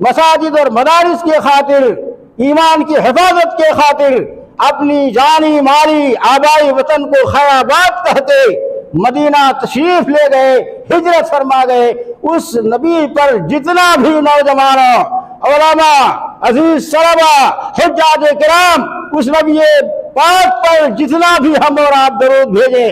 मसाजिद और मदारिस के खातिर, ईमान की हिफाजत के खातिर अपनी जानी माली आबाई वतन को खैराबाद कहते मदीना तशरीफ ले गए, हिजरत फरमा गए। उस नबी पर जितना भी नौजवानों, उलमा, अजीज सलबा, हुज्जाज किराम उस नबी पाक पर जितना भी हम और आप दरूद भेजे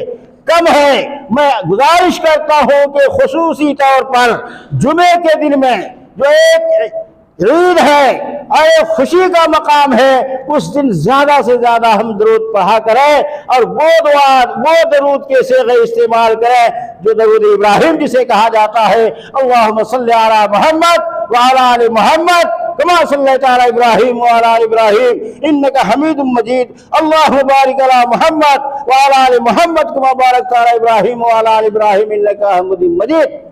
कम है। मैं गुजारिश करता हूं कि खुसूसी तौर पर जुमे के दिन में जो एक ईद है और एक खुशी का मकाम है, उस दिन ज्यादा से ज्यादा हम दरूद पढ़ा करें और वो दुआ, वो दरूद के सेगे इस्तेमाल करें जो दरूद इब्राहिम जिसे कहा जाता है, अल्लाहुम्मा सल्ली अला मोहम्मद व अला आलि मोहम्मद कमा सल्लैता अला इब्राहिम व अला आलि इब्राहिम इन्नका हमीदुम मजीद, अल्लाहुम्मा बारिक अला मोहम्मद व अला आलि मोहम्मद कमा बारकता अला इब्राहिम व अला आलि इब्राहिम इन्नका हमीदुम मजीद।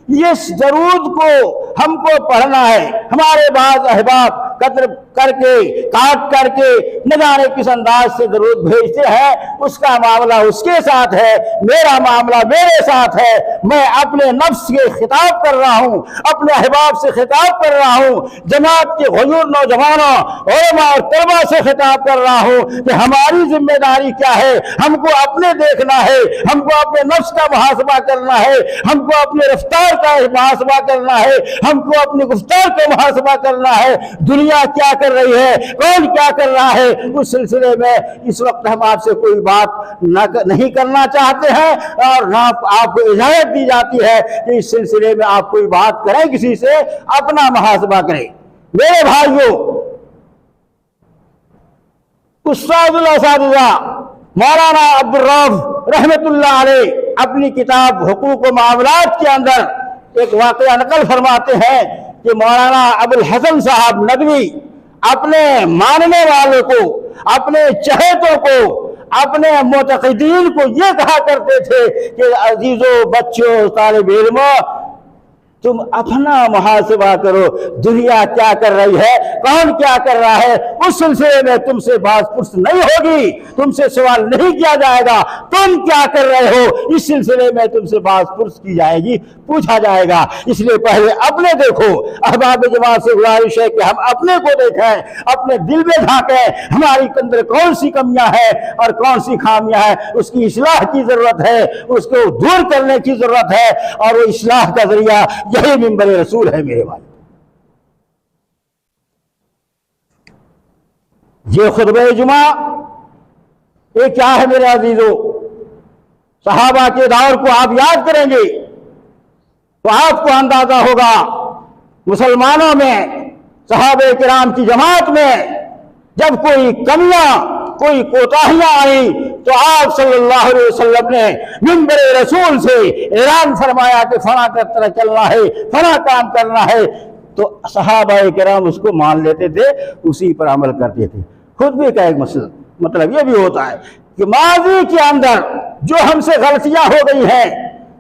इस दरूद को हमको पढ़ना है। हमारे बाज़ अहबाब कतर करके, काट करके न जाने किस अंदाज से दरूद भेजते हैं, उसका मामला उसके साथ है, मेरा मामला मेरे साथ है। मैं अपने नफ्स के खिताब कर रहा हूँ, अपने अहबाब से खिताब कर रहा हूँ, जमात के हुजूर नौजवानों, उलमा और तलबा से खिताब कर रहा हूँ कि हमारी जिम्मेदारी क्या है। हमको अपने देखना है, हमको अपने नफ्स का मुहासबा करना है, हमको अपने रफ्तार का मुहासबा करना है, हमको अपनी गुफ्तार का मुहासबा करना है। दुनिया क्या कर रही है, कौन क्या कर रहा है, उस सिलसिले में इस वक्त हम आपसे कोई बात नहीं करना चाहते हैं और ना आपको इजाजत दी जाती है कि इस सिलसिले में आप कोई बात करें, किसी से अपना मुहासबा करें। मेरे भाइयों, उस्तादुल असातिज़ा मौलाना अब्दुल रऊफ रहमतुल्लाह अलैह अपनी किताब हुकूक व मामलात के अंदर एक वाक़या नकल फरमाते हैं कि मौलाना अबुल हसन साहब नदवी अपने मानने वालों को, अपने चहेतों को, अपने मुतक़िदीन को ये कहा करते थे कि अजीजों, बच्चों, तालिब इल्मों, तुम अपना मुहासिबा करो। दुनिया क्या कर रही है, कौन क्या कर रहा है, उस सिलसिले में तुमसे बात पुरस नहीं होगी, तुमसे सवाल नहीं किया जाएगा। तुम क्या कर रहे हो, इस सिलसिले में तुमसे बात पुरस की जाएगी, पूछा जाएगा। इसलिए पहले अपने देखो। अहबाब जमात से गुजारिश है कि हम अपने को देखें, अपने दिल में झांकें, हमारी अंदर कौन सी कमियां हैं और कौन सी खामियां हैं, उसकी इस्लाह की जरूरत है, उसको दूर करने की जरूरत है। और वो इस्लाह का जरिया यही मिंबर रसूल है। मेरे भाई, ये खुतबे जुमा ये क्या है मेरे अजीजों? सहाबा के दौर को आप याद करेंगे तो आपको अंदाजा होगा, मुसलमानों में, सहाबे किराम की जमात में जब कोई कमियां, कोई कोताहियां आई तो आप सल्लल्लाहु अलैहि वसल्लम ने मिंबर रसूल से ऐलान फरमाया कि फला का तरह चलना है, फला काम करना है, तो सहाबाए किराम उसको मान लेते थे, उसी पर अमल करते थे। खुतबे का एक मतलब ये भी होता है कि माजी के अंदर जो हमसे गलतियां हो गई हैं,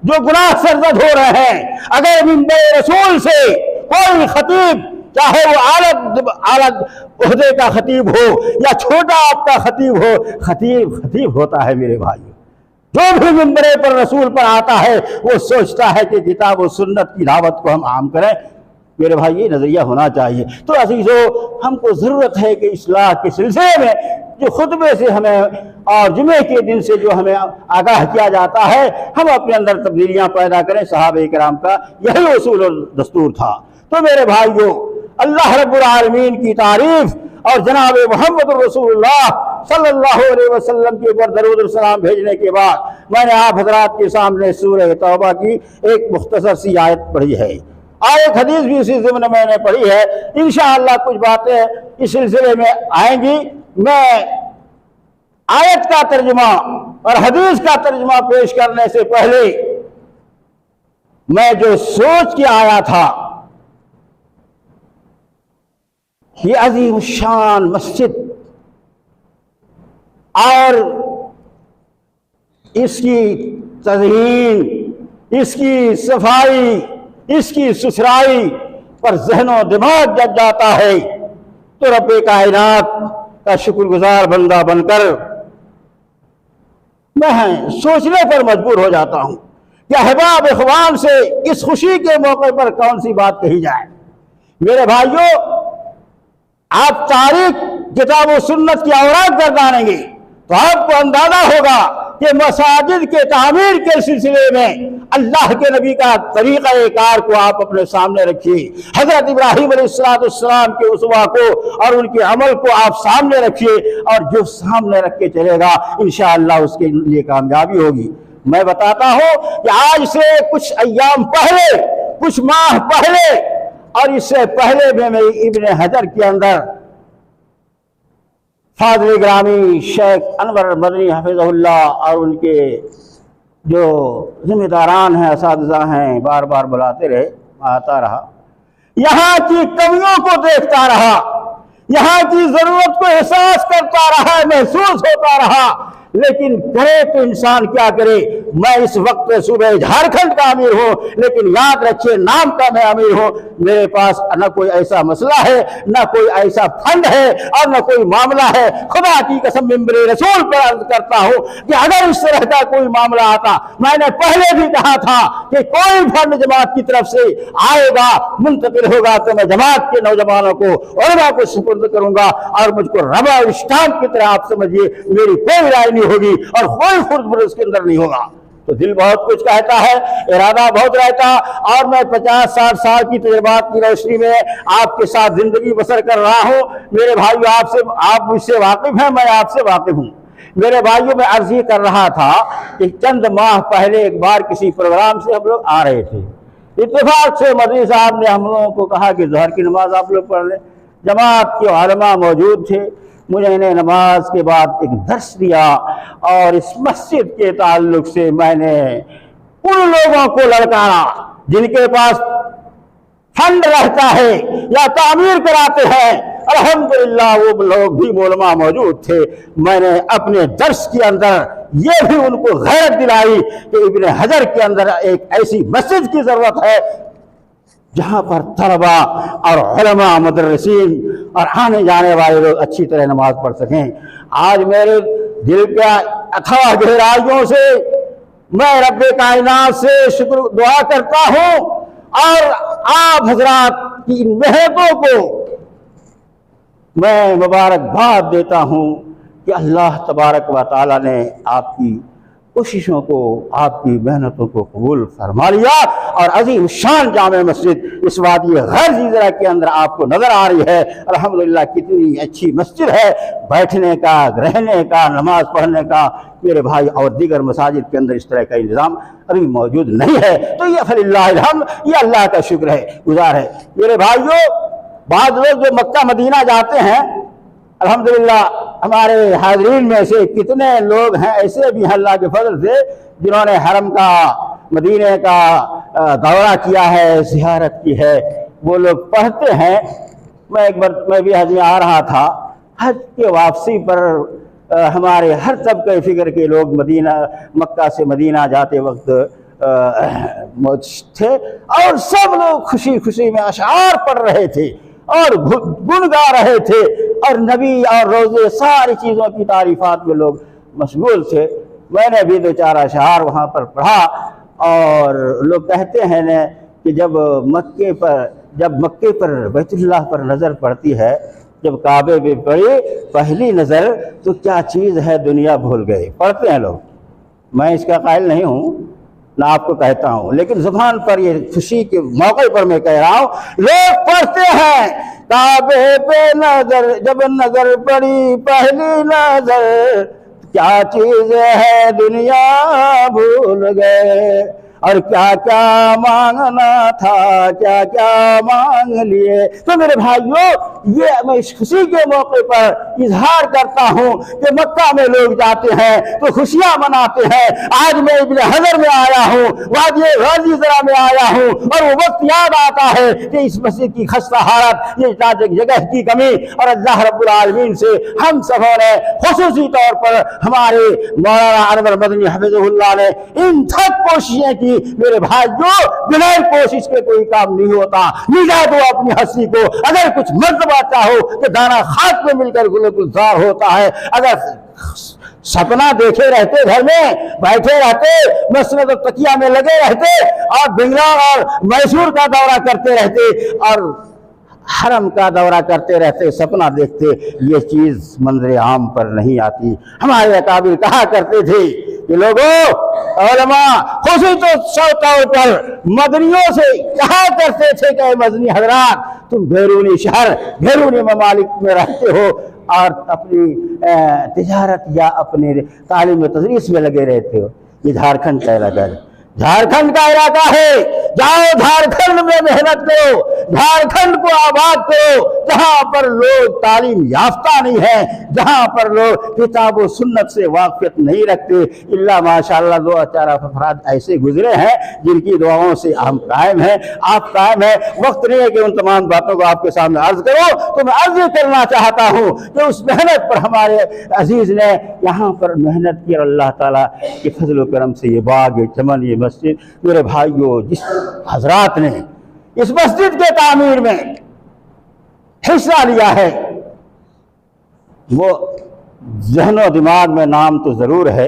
जो गुनाह सरजद हो रहे हैं, अगर मिंबर रसूल से कोई खतीब, चाहे वो आला ओहदे का खतीब हो या छोटा आपका खतीब हो, खतीब होता है मेरे भाई। जो भी मिंबरे पर रसूल पर आता है वो सोचता है कि किताब और सुन्नत की दावत को हम आम करें। मेरे भाई, ये नजरिया होना चाहिए। तो अजीजों, हमको जरूरत है कि इस्लाह के सिलसिले में जो खुतबे से हमें और जुमे के दिन से जो हमें आगाह किया जाता है, हम अपने अंदर तब्दीलियां पैदा करें। सहाबे किराम का यही उसूल और दस्तूर था। तो मेरे भाइयों, अल्लाह रब्बुल आलमीन की तारीफ और जनाब मोहम्मद रसूलुल्लाह सल्लल्लाहु अलैहि वसल्लम के ऊपर दरूद और सलाम भेजने के बाद मैंने आप हजरात के सामने सूरह तौबा की एक मुख्तसर सी आयत पढ़ी है और एक हदीस भी इसी ज़िम्न में मैंने पढ़ी है। इंशाअल्लाह कुछ बातें इस सिलसिले में आएंगी। मैं आयत का तर्जुमा और हदीस का तर्जुमा पेश करने से पहले मैं जो सोच के आया था, ये अजीम शान मस्जिद और इसकी तज़हीन, इसकी सफाई, इसकी सुथराई पर ज़हनो दिमाग जग जाता है तो रब्बे कायनात का शुक्रगुजार बंदा बनकर मैं सोचने पर मजबूर हो जाता हूँ कि अहबाब इखवान से इस खुशी के मौके पर कौन सी बात कही जाए मेरे भाइयों, आप तारीख किताब व सुन्नत की औरात गर्दानेंगे तो आपको अंदाजा होगा कि मसाजिद के तामीर के सिलसिले में अल्लाह के नबी का तरीक़ा कार को आप अपने सामने रखिए। हजरत इब्राहीम अलैहिस्सलाम के उसवा को और उनके अमल को आप सामने रखिए, और जो सामने रख के चलेगा इंशाअल्लाह उसके लिए कामयाबी होगी। मैं बताता हूं कि आज से कुछ अय्याम पहले, कुछ माह पहले और इससे पहले भी मैं इब्ने हजर के अंदर फाज़िल ग्रामी शेख अनवर मदनी हफिज़हुल्लाह और उनके जो जिम्मेदारान हैं, असातिज़ा हैं, बार बार बुलाते रहे, आता रहा, यहाँ की कमियों को देखता रहा, यहाँ की जरूरत को एहसास करता रहा, महसूस होता रहा। लेकिन करे तो इंसान क्या करे। मैं इस वक्त सुबह झारखंड का अमीर हूं, लेकिन याद रखिए नाम का मैं अमीर हूं। मेरे पास न कोई ऐसा मसला है, न कोई ऐसा फंड है और न कोई मामला है। खुदा की कसम मिंबरे रसूल पर अर्ज करता हूं कि अगर इस तरह का कोई मामला आता, मैंने पहले भी कहा था कि कोई फंड जमात की तरफ से आएगा, मुंतकिल होगा, तो मैं जमात के नौजवानों को, उलमा को सुपुर्द करूंगा और मुझको रबा और स्टाम्प की तरह आप समझिए मेरी कोई राय नहीं होगी और कोई खुर्द उसके अंदर नहीं होगा। तो दिल बहुत कुछ कहता है, इरादा बहुत रहता, और मैं 50-60 साल की तजुर्बात की रोशनी में आपके साथ जिंदगी बसर कर रहा हूं। मेरे भाइयों, आप मुझसे वाकिफ हैं, मैं आपसे वाकिफ हूं। मेरे भाइयों, मैं अर्ज ये कर रहा था कि चंद माह पहले एक बार किसी प्रोग्राम से हम लोग आ रहे थे। इत्तेफाक से मदनी साहब ने हम लोगों को कहा कि ज़हर की नमाज आप लोग पढ़ लें। जमात के उलमा मौजूद थे। मुझे इन्हें नमाज के बाद एक दर्स दिया और इस मस्जिद के ताल्लुक से मैंने उन लोगों को ललकारा जिनके पास फंड रहता है या तामीर कराते हैं। अल्हम्दुलिल्लाह वो लोग भी उलमा मौजूद थे। मैंने अपने दर्स के अंदर ये भी उनको गैरत दिलाई कि इब्ने हजर के अंदर एक ऐसी मस्जिद की जरूरत है जहां पर तलबा और उलमा, मुदर्रिसीन और आने जाने वाले लोग अच्छी तरह नमाज पढ़ सकें। आज मेरे दिल के अथाह गहराइयों से मैं रब्बे कायनात से शुक्र दुआ करता हूं और आप हजरात की इन मेहनतों को मैं मुबारकबाद देता हूं कि अल्लाह तबारक व तआला ने आपकी कोशिशों को, आपकी मेहनतों को कबूल फरमा लिया और अजीम शान जामे मस्जिद इस वादी गैर ज़ीज़रा के अंदर आपको नजर आ रही है। अल्हम्दुलिल्लाह कितनी अच्छी मस्जिद है, बैठने का, रहने का, नमाज पढ़ने का। मेरे भाई, और दीगर मसाजिद के अंदर इस तरह का इंतजाम अभी मौजूद नहीं है, तो ये फलिल्लाहिल हम्द, ये अल्लाह का शुक्र है, गुजार है। मेरे भाइयों, बाद लोग जो मक्का मदीना जाते हैं, अल्हम्दुलिल्लाह हमारे हाज़रीन में से कितने लोग हैं ऐसे भी अल्लाह के फजल से जिन्होंने हरम का, मदीने का दौरा किया है, ज़ियारत की है। वो लोग पढ़ते हैं। मैं एक बार मैं भी हज में आ रहा था, हज के वापसी पर हमारे हर तबके फिक्र के लोग मक्का से मदीना जाते वक्त मौजूद थे और सब लोग खुशी खुशी में अशआर पढ़ रहे थे और गुन गा रहे थे और नबी और रोज़े सारी चीज़ों की तारीफात में लोग मशगूल थे। मैंने भी 2-4 अशआर वहाँ पर पढ़ा और लोग कहते हैं न कि जब मक्के पर बैतुल्लाह पर नज़र पड़ती है, जब काबे पे पड़ी पहली नज़र, तो क्या चीज़ है दुनिया भूल गए। पढ़ते हैं लोग, मैं इसका कायल नहीं हूँ ना आपको कहता हूं, लेकिन जुबान पर ये खुशी के मौके पर मैं कह रहा हूं, लोग पढ़ते हैं काबे पे नजर, जब नजर पड़ी पहली नजर, क्या चीज है दुनिया भूल गए और क्या क्या मांगना था, क्या क्या मांग लिए। तो मेरे भाइयों, ये मैं इस खुशी के मौके पर इजहार करता हूं कि मक्का में लोग जाते हैं तो खुशियां मनाते हैं। आज मैं इब्ने हजर में आया हूं, वादी ग़ीज़रा में आया हूं और वो वक्त याद आता है कि इस मस्जिद की खस्ता हालत, ये जगह की कमी, और अल्लाह रब्बुल आलमीन से हम सबों ने खुसूसी तौर पर हमारे मौलाना अनवर मदनी हफिज़हुल्लाह ने इन तक कोशिशें की। मेरे भाइयों, बिना कोशिश के कोई काम नहीं होता। मिला दो अपनी हंसी को, अगर कुछ मर्तबा चाहो कि दाना खाक में मिलकर गुलजार होता है। अगर सपना देखे रहते, घर में बैठे रहते, मसनद और तकिया में लगे रहते और बेंगलोर और मैसूर का दौरा करते रहते और हरम का दौरा करते रहते, सपना देखते, ये चीज़ मंजर आम पर नहीं आती। हमारे अकाबिर कहा करते थे कि लोगों उलमा खुशी तो सौतों पर मदनियों से कहा करते थे कि मदनी हजरात, तुम बैरूनी शहर बैरूनी ममालिक में रहते हो और अपनी तिजारत या अपने तालीम तदरीस में लगे रहते हो। ये झारखंड का इलाका है, झारखंड का इलाका है। जाओ झारखंड में मेहनत करो, झारखंड को आबाद करो, जहां पर लोग तालीम याफ्ता नहीं है, जहां पर लोग किताब व सुन्नत से वाकियत नहीं रखते। इल्ला माशाअल्लाह 2-4 अफराद ऐसे गुजरे हैं जिनकी दुआओं से हम कायम हैं, आप कायम हैं। वक्त नहीं है कि उन तमाम बातों को आपके सामने अर्ज करो, तो मैं अर्ज करना चाहता हूँ कि उस मेहनत पर हमारे अजीज ने यहाँ पर मेहनत की और अल्लाह ताला के फजल करम से ये बाग, ये चमन, ये मस्जिद, मेरे भाइयों, जिस हजरात ने इस मस्जिद के तामीर में हिस्सा लिया है, वो जहनो दिमाग में नाम तो ज़रूर है,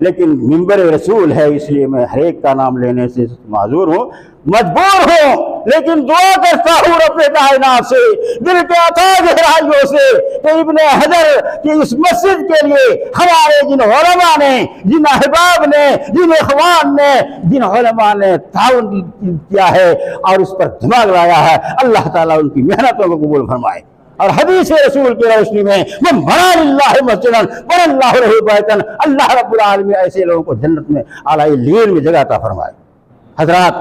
लेकिन मिंबर रसूल है, इसलिए मैं हर एक का नाम लेने से माजूर हूँ, मजबूर हूँ। लेकिन दुआ करता हूँ अपने कायनात से, दिल के अथाह गहराइयों से, कि इब्ने हजर की इस मस्जिद के लिए हमारे जिन उलमा ने, जिन अहबाब ने, जिन इखवान ने, जिन उलमा ने ताउन किया है और उस पर दिमाग लाया है, अल्लाह ताला उनकी मेहनतों को कबूल फरमाए। और हदीस रसूल की रोशनी में मन बना लिल्लाहि मस्जिदन बनल्लाहु लहु बैतन, अल्लाह रब्बुल आलमीन ऐसे लोगों को जन्नत में आला लीन में जगह अता फरमाए। हजरात,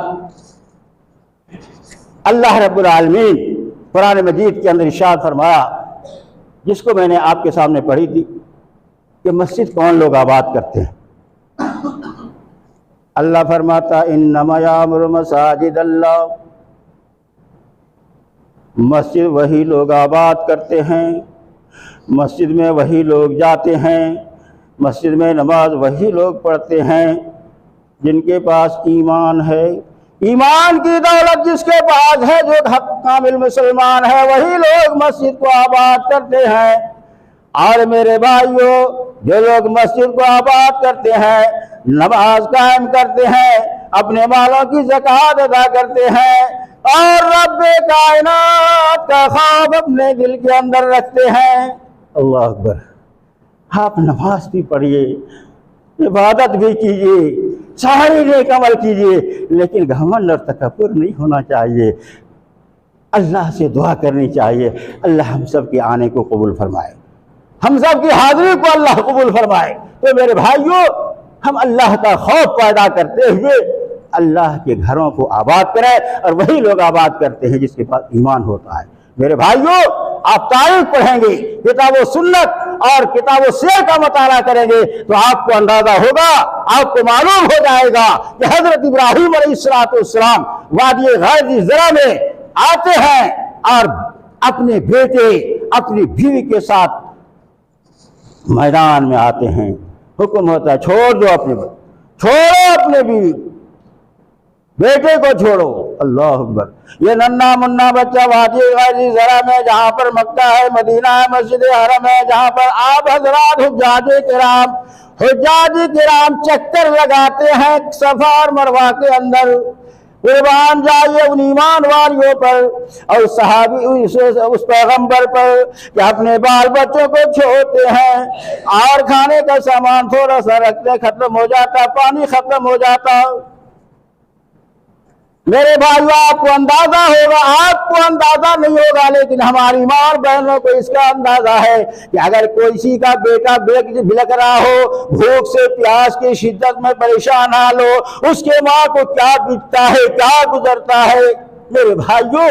अल्लाह रब्बुल आलमीन कुरान मजीद के अंदर इरशाद फरमाया, जिसको मैंने आपके सामने पढ़ी थी, कि मस्जिद कौन लोग आबाद करते हैं। अल्लाह फरमाता इन्नमा यामुरु मसाजिद अल्लाह, मस्जिद वही लोग आबाद करते हैं, मस्जिद में वही लोग जाते हैं, मस्जिद में नमाज वही लोग पढ़ते हैं जिनके पास ईमान है। ईमान की दौलत जिसके पास है, जो कामिल मुसलमान है, वही लोग मस्जिद को आबाद करते हैं। और मेरे भाइयों, जो लोग मस्जिद को आबाद करते हैं, नमाज कायम करते हैं, अपने मालों की ज़कात अदा करते हैं और रब्बे कायनात का ख्वाब अपने दिल के अंदर रखते हैं। अल्लाह अकबर। आप नमाज भी पढ़िए, इबादत भी कीजिए, सारी नेक अमल कीजिए, लेकिन घमंड और तकब्बुर नहीं होना चाहिए। अल्लाह से दुआ करनी चाहिए, अल्लाह हम सब के आने को कबूल फरमाए, हम सब की हाजिरी को अल्लाह कबूल फरमाए। तो मेरे भाइयों, हम अल्लाह का खौफ पैदा करते हुए अल्लाह के घरों को आबाद करें, और वही लोग आबाद करते हैं जिसके पास ईमान होता है। मेरे भाइयों, आप तारीख पढ़ेंगे, किताबो सुन्नत और किताबो सीरत का मुताला करेंगे, तो आपको अंदाजा होगा, आपको मालूम हो जाएगा कि हजरत इब्राहीम अलैहिस्सलाम वादी गाज़ी ज़रा में आते हैं और अपने बेटे, अपनी बीवी के साथ मैदान में आते हैं। हुक्म होता है, छोड़ दो छोड़ो अपने बीवी, बेटे को छोड़ो। अल्लाह अकबर। ये नन्ना मुन्ना बच्चा वादी गाज़ी ज़रा में, जहाँ पर मक्का है, मदीना है, मस्जिद हरम है, जहाँ पर आप हजरात हुज्जाज किराम चक्कर लगाते हैं सफा और मरवा के अंदर। कुर्बान जाइए उन ईमान वालियों पर और सहाबी उस पैगंबर पर कि अपने बाल बच्चों को छोड़ते हैं और खाने का सामान थोड़ा सा रखते, खत्म हो जाता, पानी खत्म हो जाता। मेरे भाइयों, आपको अंदाजा होगा, आपको अंदाजा नहीं होगा, लेकिन हमारी माँ बहनों को इसका अंदाजा है कि अगर कोई किसी का बेटा बिलक रहा हो, भूख से प्यास की शिद्दत में परेशान हाल हो, उसके माँ को क्या बीतता है, क्या गुजरता है। मेरे भाइयों,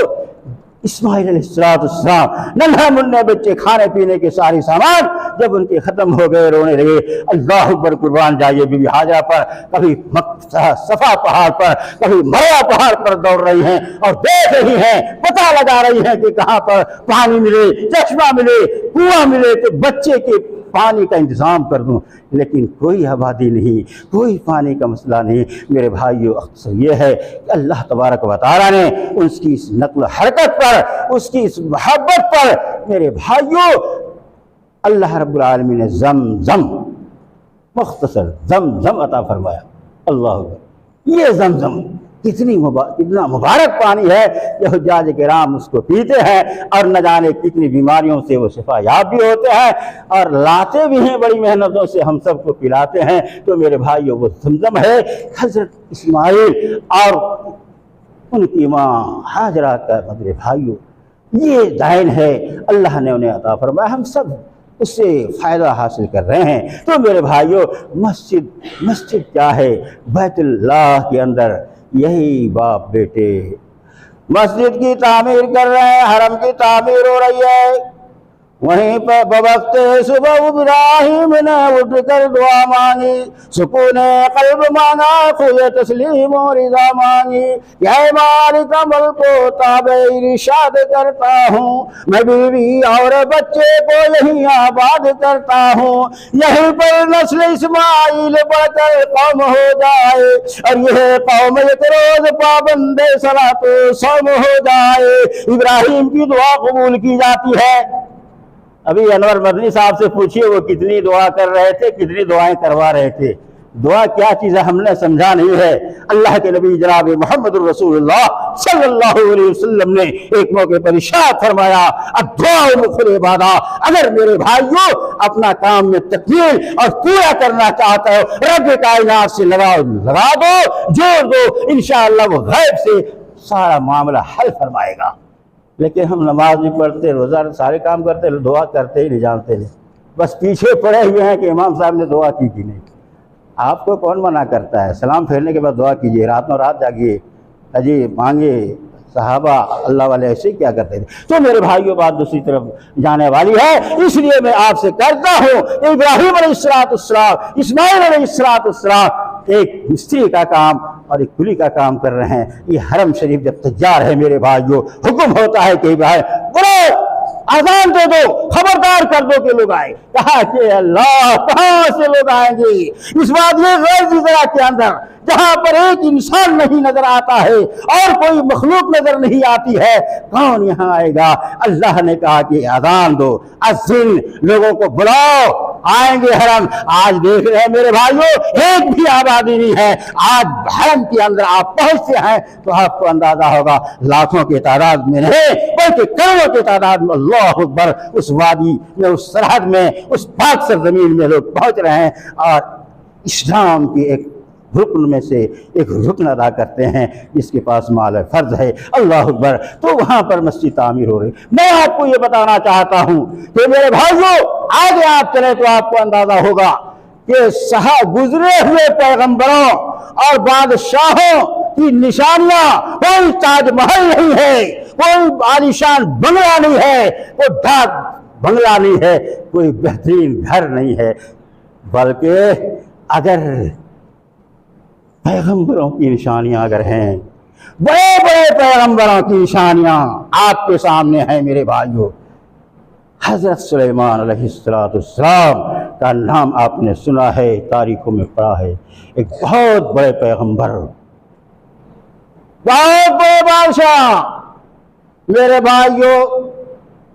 इस्माइल अलैहिस्सलाम नन्हे मुन्ने बच्चे, खाने पीने के सारे सामान जब उनके खत्म हो गए, रोने लगे। अल्लाह अकबर। कुर्बान जाइए बीबी हाजरा पर, कभी सफा पहाड़ पर, कभी मरवा पहाड़ पर दौड़ रही हैं और देख रही हैं, पता लगा रही हैं कि कहाँ पर पानी मिले, चश्मा मिले, कुआं मिले, तो बच्चे के पानी का इंतजाम कर दूं, लेकिन कोई आबादी नहीं, कोई पानी का मसला नहीं। मेरे भाइयों, अक्सर ये है कि अल्लाह तबारक व तआला ने उसकी इस नक्ल हरकत पर, उसकी इस मोहब्बत पर, मेरे भाइयों, अल्लाह रब्बुल आलमीन ने ज़मज़म, मुख्तसर ज़मज़म अता फरमाया। अल्लाह, ये ज़मज़म कितना मुबारक पानी है कि हुज्जाज किराम उसको पीते हैं और न जाने कितनी बीमारियों से वो शिफा याब भी होते हैं और लाते भी हैं, बड़ी मेहनतों से हम सबको पिलाते हैं। तो मेरे भाइयों वो जमजम है। हजरत इस्माइल और उनकी माँ हाजरा का मेरे भाइयों ये दाइन है, अल्लाह ने उन्हें अता फरमाया, हम सब उससे फ़ायदा हासिल कर रहे हैं। तो मेरे भाइयों मस्जिद क्या है? बैतुल्लाह के अंदर यही बाप बेटे मस्जिद की तामीर कर रहे हैं, हरम की तामीर हो रही है। वहीं पर बवक्त सुबह इब्राहिम ने उठ कर दुआ मांगी, सुकून कल्ब मांगा, खुद तस्लीम और रिज़ा मांगी। यह मालिक अमल को ताबे इरशाद करता हूँ, मैं बीवी और बच्चे को यहीं आबाद करता हूँ। यहीं पर नस्ल इस्माइल बढ़कर कौम हो जाए और यह कौम एक रोज पाबंदे सलातो सौम हो जाए। इब्राहिम की दुआ कबूल की जाती है। अभी अनवर मदनी साहब से पूछिए वो कितनी दुआ कर रहे थे, कितनी दुआएं करवा रहे थे। दुआ क्या चीज़ है हमने समझा नहीं है। अल्लाह के नबी जनाब मोहम्मद रसूलुल्लाह सल्लल्लाहु अलैहि वसल्लम ने एक मौके पर इरशाद फरमाया, अद्दुआ मुखल इबादा। अगर मेरे भाइयों अपना काम में तकमील और पूरा करना चाहते हो, रब कायनात से लगा दो, जोड़ दो, इंशाअल्लाह वो गैब से सारा मामला हल फरमाएगा। लेकिन हम नमाज भी पढ़ते, रोज़ा सारे काम करते, दुआ करते ही नहीं, जानते नहीं, बस पीछे पड़े हुए हैं कि इमाम साहब ने दुआ की कि नहीं। आपको कौन मना करता है? सलाम फेरने के बाद दुआ कीजिए, रात में रात जागिए, अजी मांगे। सहाबा अल्लाह वाले ऐसे क्या करते थे। तो मेरे भाइयों बात दूसरी तरफ जाने वाली है, इसलिए मैं आपसे कहता हूँ इब्राहिम अलैहिस्सलाम, इस्माइल अलैहिस्सलाम एक मिस्त्री का काम और एक कुली का काम कर रहे हैं। ये हरम शरीफ जब तैयार है मेरे भाइयों, हुक्म होता है कि भाई बोलो आजान दे दो, खबरदार कर दो कि लोग आए। कहा कि अल्लाह कहाँ से लोग आएंगे? इस बात में गैर जिज़रा के अंदर जहां पर एक इंसान नहीं नजर आता है और कोई मखलूक नजर नहीं आती है, कौन यहाँ आएगा? अल्लाह ने कहा कि आजान दो, अज़्ज़िन, लोगों को बुलाओ, आएंगे हरम। आज देख रहे हैं मेरे भाइयों एक भी आबादी नहीं है। आज हरम के अंदर आप पहुंचते हैं तो आपको अंदाजा होगा लाखों की तादाद में नहीं बल्कि करोड़ों की तादाद में, अल्लाह अकबर, उस वादी में, उस सरहद में, उस पाक सरजमीन में लोग पहुंच रहे हैं और इस्लाम की एक रुकन में से एक रुकन अदा करते हैं जिसके पास माल फर्ज है। अल्लाह अकबर। तो वहां पर मस्जिद तामीर हो रही। मैं आपको ये बताना चाहता हूं कि मेरे भाइयों आगे आप चले तो आपको अंदाजा होगा कि गुजरे हुए पैगंबरों और बादशाहों की निशानियां, कोई ताजमहल नहीं है, कोई आलीशान बंगला नहीं है, कोई डाक बंगला नहीं है, कोई बेहतरीन घर नहीं है, बल्कि अगर पैगंबरों की निशानियां अगर हैं, बड़े बड़े पैगंबरों की निशानियां आपके सामने हैं मेरे भाइयों। हजरत सुलेमान अलैहिस्सलाम का नाम आपने सुना है, तारीखों में पढ़ा है। एक बहुत बड़े पैगंबर, बहुत बड़े बादशाह। मेरे भाइयों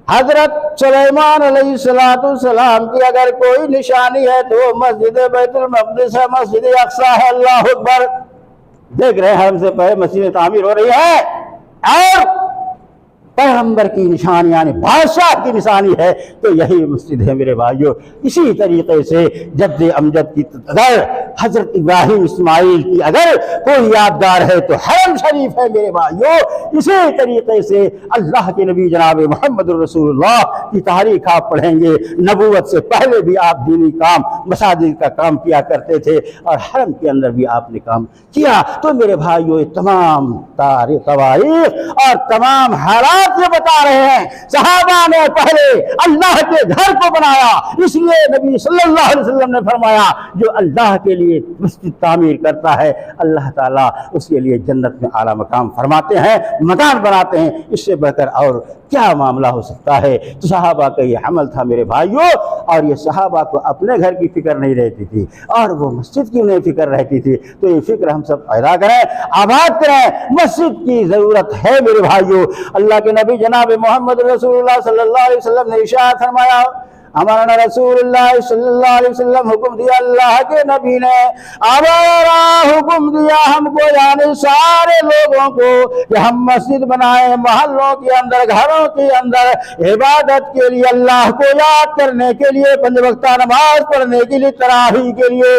हजरत सुलेमान अलैहिस्सलाम की अगर कोई निशानी है तो मस्जिद बैतुल मक़दिस है, मस्जिद अक़सा है। अल्लाह अकबर। देख रहे हैं हमसे पहले मस्जिद तामीर हो रही है और पैगंबर की निशानी यानी बादशाह की निशानी है तो यही मस्जिद है मेरे भाइयों। इसी तरीके से जद्द अमजद की अगर हजरत इब्राहिम इस्माइल की अगर कोई यादगार है तो हरम शरीफ है मेरे भाइयों। इसी तरीके से अल्लाह के नबी जनाब मोहम्मद रसूलुल्लाह की तारीख आप पढ़ेंगे। नबूवत से पहले भी आप दीनी काम, मसाजिद का काम किया करते थे और हरम के अंदर भी आपने काम किया। तो मेरे भाइयों ये तमाम तवारीख और तमाम हालात ये बता रहे हैं सहाबा ने पहले अल्लाह के घर को बनाया, इसलिए नबी सल्लल्लाहु अलैहि वसल्लम ने फरमाया जो अल्लाह के लिए मस्जिद तामीर करता है अल्लाह ताला उसके लिए जन्नत में आला मकाम फरमाते हैं, मकान बनाते हैं। इससे बढ़कर और क्या मामला हो सकता है। तो सहाबा का ये अमल था मेरे भाइयों। और ये सहाबा को अपने घर की फिक्र नहीं रहती थी और वो मस्जिद की उन्हें फिक्र रहती थी। तो ये फिक्र हम सब पैदा करें, आबाद करें। मस्जिद की जरूरत है मेरे भाइयों। अल्लाह के नबी जनाब मोहम्मद रसूलुल्लाह सल्लल्लाहु अलैहि वसल्लम ने इरशाद फरमाया हमारा रसूलुल्लाह सल्लल्लाहु अलैहि वसल्लम हुक्म दिया, अल्लाह के नबी ने हमारा हुक्म दिया हमको, यानी सारे लोगों को, कि हम मस्जिद बनाए मोहल्लों के अंदर, घरों के अंदर, इबादत के लिए, अल्लाह को याद करने के लिए, 5 वक्त नमाज पढ़ने के लिए, तरावी के लिए।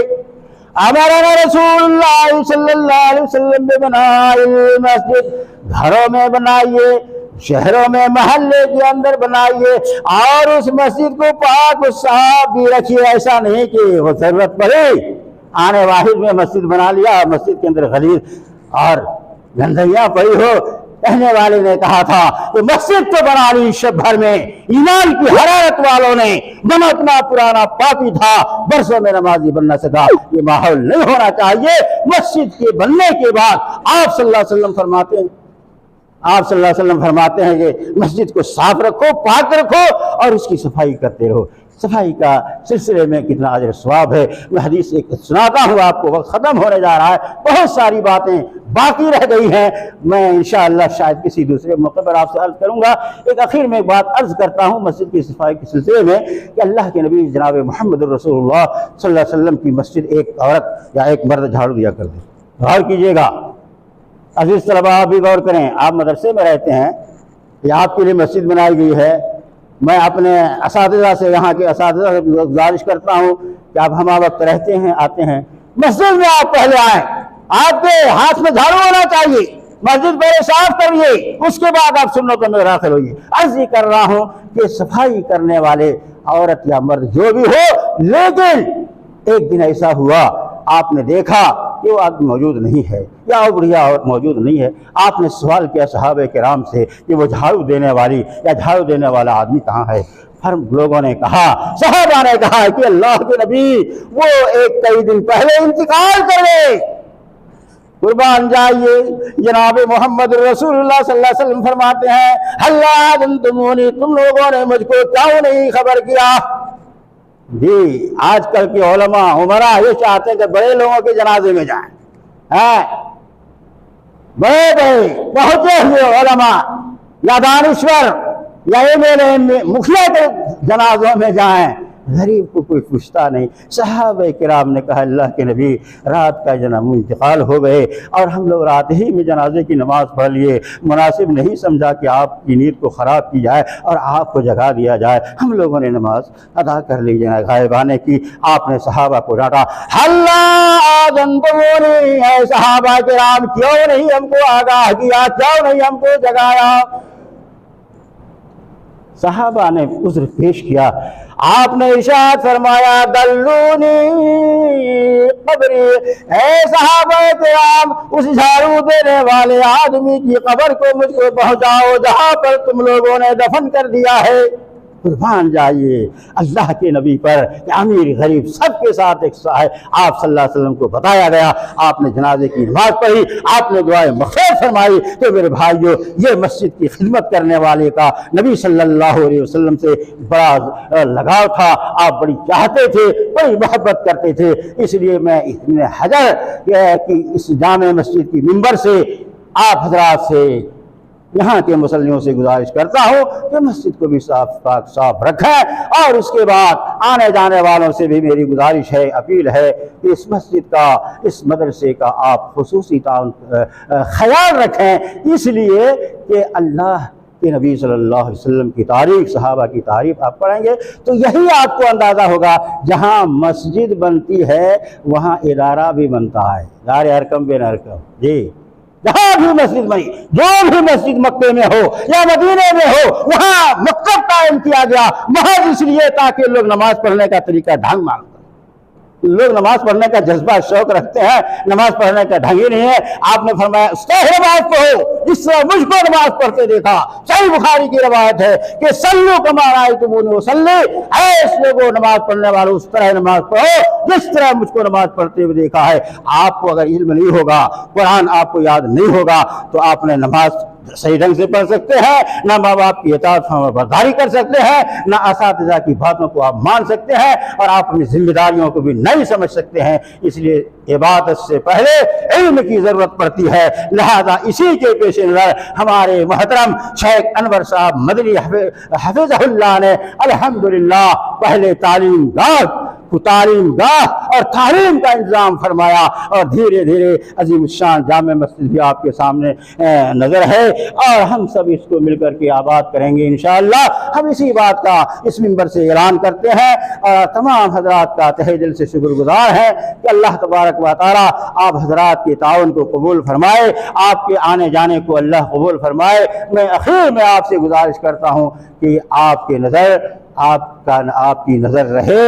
हमारा रसूलुल्लाह सल्लल्लाहु अलैहि वसल्लम ने बनाई मस्जिद, घरों में बनाइए, शहरों में मोहल्ले के अंदर बनाइए, और उस मस्जिद को पाक साफ भी रखिए। ऐसा नहीं कि वो जरूरत पड़े आने वाहिद में मस्जिद बना लिया, मस्जिद के अंदर गलीज और गंदगियां पड़ी हो। कहने वाले ने कहा था कि मस्जिद तो बना ली शब भर में, ईमान की हरारत वालों ने, बना इतना पुराना पापी था, बरसों में नमाजी बन न सका। ये माहौल नहीं होना चाहिए। मस्जिद के बनने के बाद आप सल्लल्लाहु अलैहि वसल्लम फरमाते हैं, आप सल्लल्लाहु अलैहि वसल्लम फरमाते हैं कि मस्जिद को साफ रखो, पाक रखो और उसकी सफाई करते रहो। सफाई का सिलसिले में कितना अजर सवाब है। मैं हदीस एक सुनाता हूँ आपको, वक्त ख़त्म होने जा रहा है, बहुत सारी बातें बाकी रह गई हैं। मैं इंशाअल्लाह शायद किसी दूसरे मौके पर आपसे अर्ज करूँगा। एक आखिर में एक बात अर्ज करता हूँ मस्जिद की सफाई के सिलसिले में, कि अल्लाह के नबी जनाब मोहम्मद रसूलुल्लाह सल्लल्लाहु अलैहि वसल्लम की मस्जिद एक औरत या एक मर्द झाड़ू दिया कर दे। गौर कीजिएगा अजीज तलबा, आप भी गौर करें। आप मदरसे में रहते हैं, या आपके लिए मस्जिद बनाई गई है। मैं अपने असातिज़ा से, यहाँ के असातिज़ा से गुजारिश करता हूँ कि आप हम वक्त रहते हैं, आते हैं मस्जिद में, आप पहले आए, आपके हाथ में झाड़ू होना चाहिए, मस्जिद पहले साफ करिए, उसके बाद आप सुन्नतों में दाखिल होइए। अर्ज़ ये कर रहा हूँ कि सफाई करने वाले औरत या मर्द जो भी हो, लेकिन एक दिन ऐसा हुआ आपने देखा कि वो आदमी मौजूद नहीं है या वो बुढ़िया औरत मौजूद नहीं है। आपने सवाल किया सहाबे किराम से कि वो झाड़ू देने वाली या झाड़ू देने वाला आदमी कहाँ है। हर लोगों ने कहा, सहाबा ने कहा कि अल्लाह के नबी वो कई दिन पहले इंतकाल कर गए। कुर्बान जाइए, जनाब मोहम्मद रसूलुल्लाह सल्लल्लाहु अलैहि वसल्लम फरमाते हैं, हल्ला तुम लोगों ने मुझको क्यों नहीं खबर किया। जी, आजकल के उलमा उमरा ये चाहते हैं कि बड़े लोगों के जनाजे में जाएं, बड़े बड़े पहुंचे हुए उलमा या दानिश्वर या एमएलए मुखिया के जनाजों में जाएं, गरीब को कोई पूछता नहीं। सहाबे किराम ने कहा, अल्लाह के नबी रात का जनाब इंतकाल हो गए और हम लोग रात ही में जनाजे की नमाज पढ़ लिए, मुनासिब नहीं समझा कि आपकी नीयत को ख़राब की जाए और आपको जगा दिया जाए। हम लोगों ने नमाज अदा कर ली गायबाने की। आपने सहाबा को डांटा, हल्ला आज़नतमूनी, है सहाबा किराम क्यों नहीं हमको आगाह किया, क्यों नहीं हमको जगाया। सहाबा ने उज़्र पेश किया। आपने इरशाद फरमाया, दल्लूनी कब्री, ऐ सहाबा किराम उस झाड़ू देने वाले आदमी की कब्र को मुझको पहुंचाओ जहां पर तुम लोगों ने दफन कर दिया है। कुर्बान जाइए अल्लाह के नबी पर, अमीर गरीब सबके साथ एक सा है। आप सल्लल्लाहु अलैहि वसल्लम को बताया गया, आपने जनाजे की नमाज पढ़ी, आपने दुआए मग़फ़िरत फरमाई। तो मेरे भाइयों, ये मस्जिद की खिदमत करने वाले का नबी सल्लल्लाहु अलैहि वसल्लम से बड़ा लगाव था। आप बड़ी चाहते थे, बड़ी मोहब्बत करते थे। इसलिए मैं इब्न हजर की इस जामे मस्जिद की मिंबर से आप हजरात से, यहाँ के मुसल्लियों से गुजारिश करता हूँ कि मस्जिद को भी साफ रखें। और उसके बाद आने जाने वालों से भी मेरी गुजारिश है, अपील है कि इस मस्जिद का, इस मदरसे का आप खुसूसी ख्याल रखें, इसलिए कि अल्लाह के नबी सल्लल्लाहु अलैहि वसल्लम की तारीफ, सहाबा की तारीफ आप पढ़ेंगे तो यही आपको अंदाज़ा होगा। जहाँ मस्जिद बनती है वहाँ इदारा भी बनता है, दार अरकम बिन अरकम। जी, जहाँ भी मस्जिद बनी, जो भी मस्जिद मक्के में हो या मदीने में हो, वहाँ मकतब कायम किया गया महज इसलिए ताकि लोग नमाज पढ़ने का तरीका ढंग मांगते। लोग नमाज पढ़ने का जज्बा शौक रखते हैं, नमाज पढ़ने का ढंग ही नहीं है। आपने फरमाया नमाज पढ़ो जिस तरह मुझको नमाज पढ़ते देखा। सही बुखारी की रवायत है कि सल्लू कमा रायतुमूनी उसल्ली, ऐसे लोगों नमाज पढ़ने वालों उस तरह नमाज पढ़ो जिस तरह मुझको नमाज पढ़ते हुए देखा है। आपको अगर इल्म नहीं होगा, कुरान आपको याद नहीं होगा, तो आपने नमाज सही ढंग से पढ़ सकते हैं, ना माँ बाप की इताअत फरमाबरदारी कर सकते हैं, ना असातिज़ा की बातों को आप मान सकते हैं और आप अपनी जिम्मेदारियों को भी नहीं समझ सकते हैं। इसलिए इबादत से पहले इल्म की ज़रूरत पड़ती है। लिहाजा इसी के पेश नज़र हमारे मोहतरम शेख अनवर साहब मदनी हफिज़हुल्लाह ने अल्हम्दुलिल्लाह पहले तालीम गाह और तालीम का इंतज़ाम फरमाया और धीरे धीरे अजीम शान जामे मस्जिद भी आपके सामने नज़र है और हम सब इसको मिलकर के आबाद करेंगे इंशाअल्लाह। हम इसी बात का इस मिंबर से ऐलान करते हैं और तमाम हजरात का तहे दिल से शुक्रगुजार है कि अल्लाह तबारक व तआला आप हजरात के ताउन को कबूल फरमाए, आपके आने जाने को अल्लाह कबूल फरमाए। मैं आखिर में आपसे गुजारिश करता हूँ कि आपकी नज़र रहे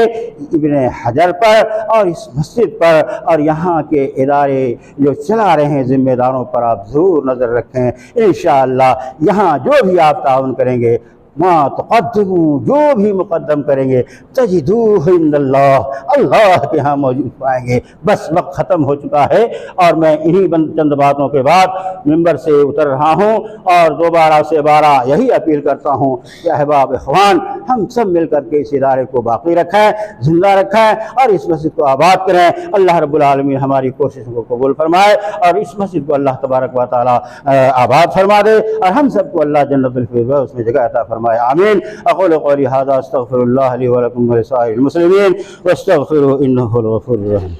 इब्ने हजर पर और इस मस्जिद पर और यहाँ के इदारे जो चला रहे हैं ज़िम्मेदारों पर आप ज़रूर नज़र रखें। इंशाअल्लाह यहाँ जो भी आप ताउन करेंगे, माँ तुक़द्दिमू जो भी मुक़द्दम करेंगे तजिदूहु इंदल्लाह, अल्लाह के यहाँ मौजूद पाएंगे। बस वक्त ख़त्म हो चुका है और मैं इन्हीं चंद बातों के बाद मिंबर से उतर रहा हूँ और दोबारा से यही अपील करता हूँ कि अहबाब इख़वान हम सब मिल कर के इस इदारे को बाकी रखें, जिंदा रखें और इस मस्जिद को आबाद करें। अल्लाह रब्बुल आलमीन हमारी कोशिशों को कबूल फरमाए और इस मस्जिद को अल्लाह तबारक व तआला आबाद फरमा दे और हम सबको अल्लाह जन्नतुल फिरदौस में जगह अता फरमाए। आमीन। अक़ूलु क़ौली हाज़ा अस्तग़फ़िरुल्लाह ली व लकुम व लिसाइरिल मुस्लिमीन वस्तग़फ़िरूहु इन्नहु हुवल गफ़ूरुर रहीम।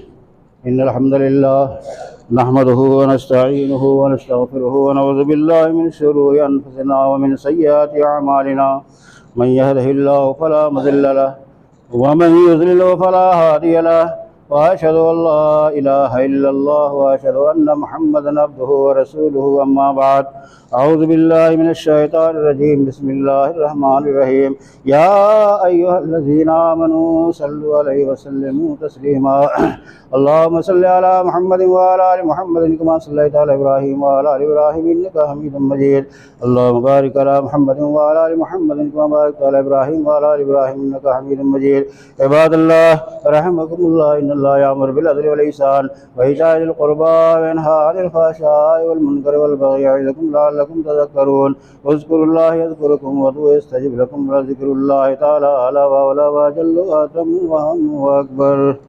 इन्नल हम्दुलिल्लाह नहमदुहु व नस्तईनुहु व नस्तग़फ़िरुहु व नऊज़ु बिल्लाहि मिन शुरूरि अनफुसिना व मिन सय्यिआति अअमालिना मन यहदिहिल्लाहु फला मुज़िल्ल लहु व मन युज़लिल फला हादिय लहु व अशहदु अल्ला इलाहा इल्लल्लाह व अशहदु अन्न मुहम्मदन अब्दुहु व रसूलुहु अम्मा बाद। अऊज़ु बिल्लाहि मिनश शैतानिर रजीम बिस्मिल्लाहिर रहमानिर रहीम। या अय्युहल्लज़ीना आमनू सल्लु अलैहि व सल्लिमू तस्लीमा। अल्लाहुम्मा सल्लि अला मुहम्मदिन व अला आलि मुहम्मदिन कमा सल्लैता अला इब्राहीम व अला आलि इब्राहीम इन्नका हमीदुम मजीद। अल्लाहुम्मा बारिक अला मुहम्मदिन व अला आलि मुहम्मदिन कमा बारकता अला इब्राहीम व अला आलि इब्राहीम इन्नका हमीदुम मजीद। इबादल्लाह रहमकुमुल्लाह इन्नल्लाह यामुरु बिल अदलि वल ihsan व ईताइ ज़िल क़ुरबा व यनहा अनिल फ़हशाइ वल मुनकरि वल बग़yi यइज़ुकुम लअल्लकुम तज़क्करून। वज़्कुरुल्लाह यज़्कुरुकुम वदूहु यस्तजिब लकुम व ज़िक्रुल्लाहि तआला अला व अला व जल्लु अतम व अकबर।